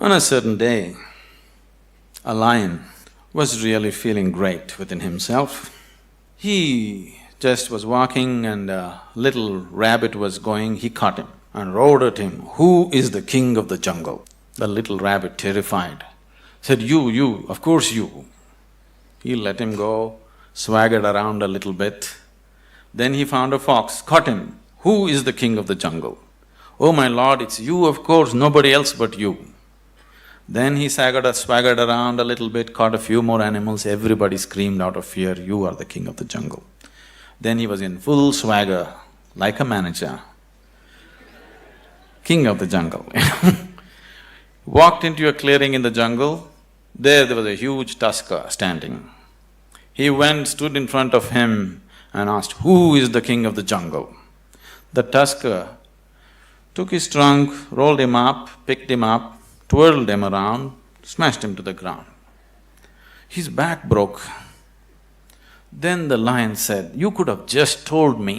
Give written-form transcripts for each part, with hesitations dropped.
On a certain day, a lion was really feeling great within himself. He just was walking and a little rabbit was going, he caught him and roared at him, "Who is the king of the jungle?" The little rabbit, terrified, said, You, of course you." He let him go, swaggered around a little bit. Then he found a fox, caught him, "Who is the king of the jungle?" "Oh my lord, it's you, of course, nobody else but you." Then he swaggered around a little bit, caught a few more animals, everybody screamed out of fear, "You are the king of the jungle." Then he was in full swagger, like a manager, king of the jungle Walked into a clearing in the jungle, there was a huge tusker standing. He went, stood in front of him and asked, "Who is the king of the jungle?" The tusker took his trunk, rolled him up, picked him up, twirled him around, smashed him to the ground. His back broke. Then the lion said, "You could have just told me."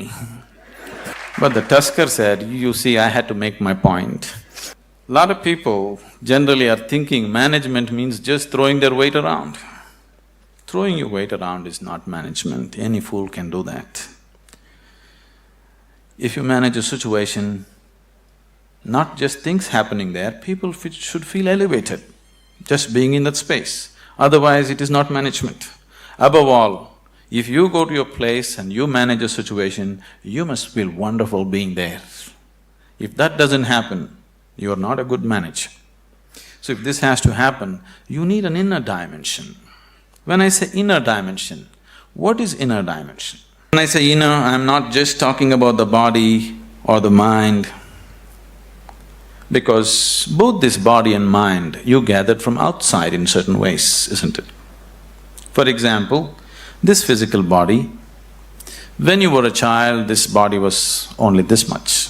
But the tusker said, "You see, I had to make my point." Lot of people generally are thinking management means just throwing their weight around. Throwing your weight around is not management, any fool can do that. If you manage a situation, not just things happening there, people should feel elevated just being in that space. Otherwise, it is not management. Above all, if you go to your place and you manage a situation, you must feel wonderful being there. If that doesn't happen, you are not a good manager. So if this has to happen, you need an inner dimension. When I say inner dimension, what is inner dimension? When I say inner, I'm not just talking about the body or the mind, because both this body and mind you gathered from outside in certain ways, isn't it? For example, this physical body, when you were a child, this body was only this much.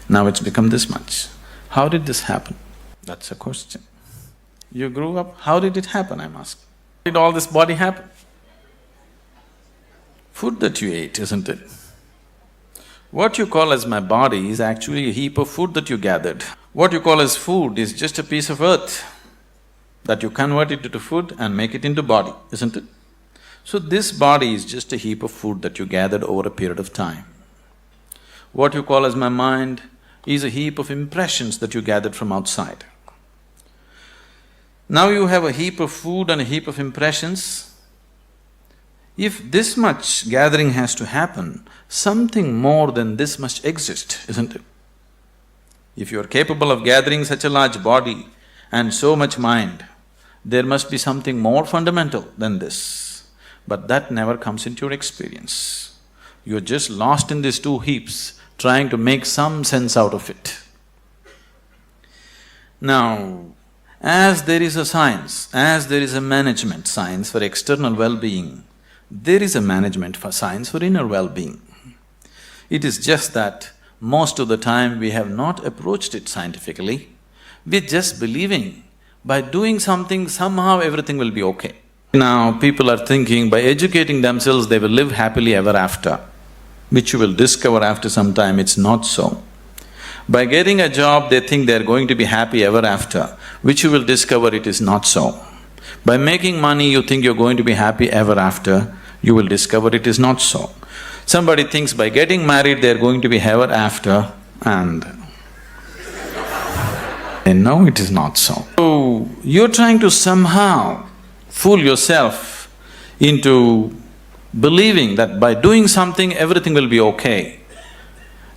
Now it's become this much. How did this happen? That's a question. You grew up, how did it happen, I'm asking? How did all this body happen? Food that you ate, isn't it? What you call as my body is actually a heap of food that you gathered. What you call as food is just a piece of earth that you convert it into food and make it into body, isn't it? So this body is just a heap of food that you gathered over a period of time. What you call as my mind is a heap of impressions that you gathered from outside. Now you have a heap of food and a heap of impressions. If this much gathering has to happen, something more than this must exist, isn't it? If you are capable of gathering such a large body and so much mind, there must be something more fundamental than this. But that never comes into your experience. You're just lost in these two heaps, trying to make some sense out of it. Now, as there is a science, as there is a management science for external well-being, there is a management for science for inner well-being. It is just that most of the time we have not approached it scientifically, we're just believing by doing something somehow everything will be okay. Now people are thinking by educating themselves they will live happily ever after, which you will discover after some time it's not so. By getting a job they think they're going to be happy ever after, which you will discover it is not so. By making money you think you're going to be happy ever after, you will discover it is not so. Somebody thinks by getting married they're going to be ever after and they know it is not so. So, you're trying to somehow fool yourself into believing that by doing something everything will be okay.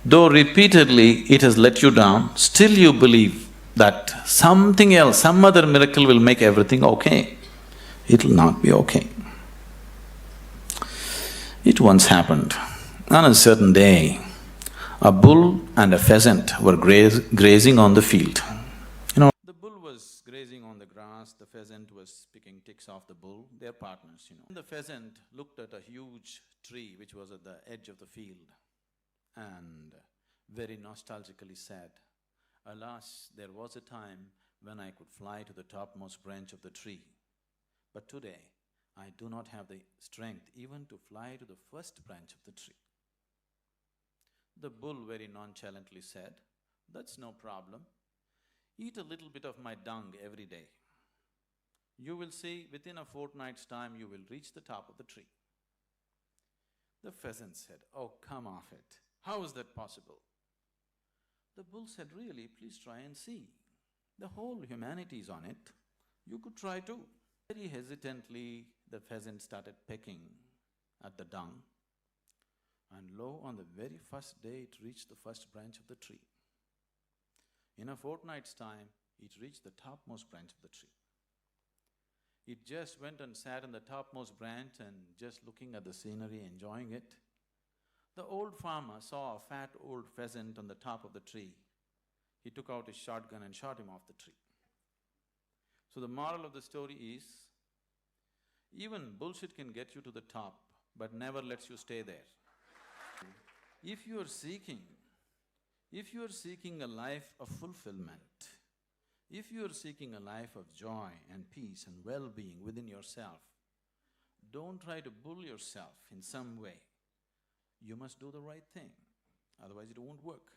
Though repeatedly it has let you down, still you believe that something else, some other miracle will make everything okay. It'll not be okay. It once happened, on a certain day, a bull and a pheasant were grazing on the field. The bull was grazing on the grass, the pheasant was picking ticks off the bull, they're partners. The pheasant looked at a huge tree which was at the edge of the field and very nostalgically said, "Alas, there was a time when I could fly to the topmost branch of the tree, but today I do not have the strength even to fly to the first branch of the tree." The bull very nonchalantly said, "That's no problem. Eat a little bit of my dung every day. You will see within a fortnight's time you will reach the top of the tree. The pheasant said, "Oh, come off it. How is that possible?" The bull said, "Really, please try and see. The whole humanity is on it. You could try too." Very hesitantly, the pheasant started pecking at the dung, and lo, on the very first day it reached the first branch of the tree. In a fortnight's time, it reached the topmost branch of the tree. It just went and sat on the topmost branch and just looking at the scenery, enjoying it. The old farmer saw a fat old pheasant on the top of the tree. He took out his shotgun and shot him off the tree. So the moral of the story is, even bullshit can get you to the top, but never lets you stay there. If you are seeking a life of fulfillment, if you are seeking a life of joy and peace and well-being within yourself, don't try to bull yourself in some way. You must do the right thing, otherwise it won't work.